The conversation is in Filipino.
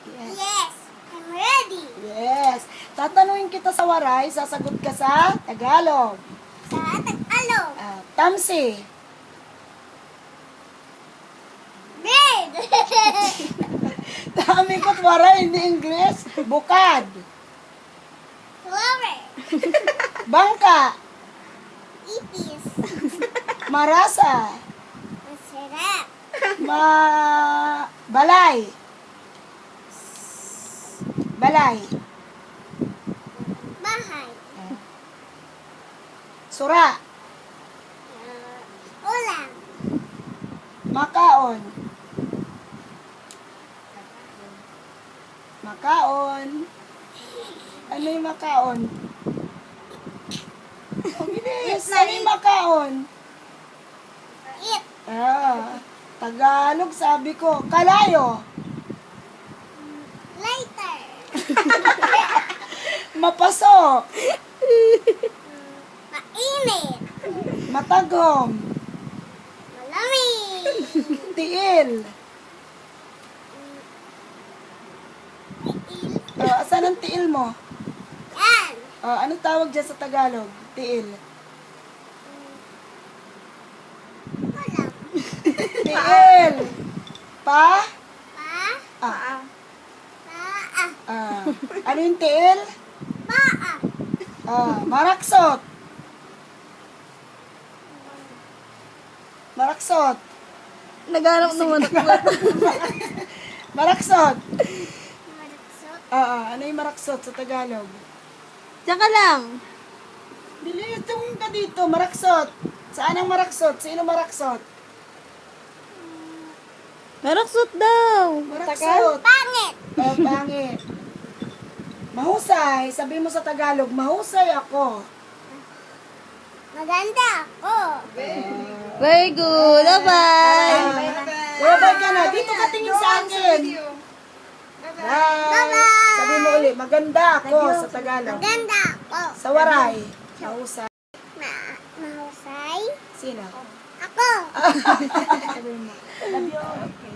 Yes. Yes, I'm ready. Yes. Tatanungin kita sa waray, sasagot ka sa Tagalog. Sa Tagalog. Tamsi. Bird. Dami ko't waray, hindi English. Bukad. Flower. Bangka. Ipis. Marasa. Masarap. Balay. Balay. Bahay. Sura. Ulam. Makaon. Makaon. Ano yung makaon? Bilis, ano yung makaon? Eat. Tagalog, sabi ko. Kalayo. Lighter. Mapaso. Mainit. Matagom. Malamig. Tiil. Asan ang tiil mo? Yan. Anong tawag dyan sa Tagalog? Tiil. Ulam. Tiil. Pa? Pa. Ah. Paa. Ano yung tiil? Paa. Maraksot. Maraksot. Naghanap naman ako. Maraksot. Maraksot. Ano yung maraksot sa Tagalog? Diyan ka lang. Bilis, tumingin ka dito. Maraksot. Saan ang maraksot? Sino maraksot? Maraksot daw. Maraksot. Pangit. Pangit. Mahusay. Sabi mo sa Tagalog, mahusay ako. Maganda ako. Very good. Bye-bye. Bye-bye ka na. Dito ka tingin sa akin. Bye. Sabi mo ulit, maganda ako sa Tagalog. Maganda ako. Sa waray. Mahusay. Mahusay. Sino? Ako. Sabi mo. Love you.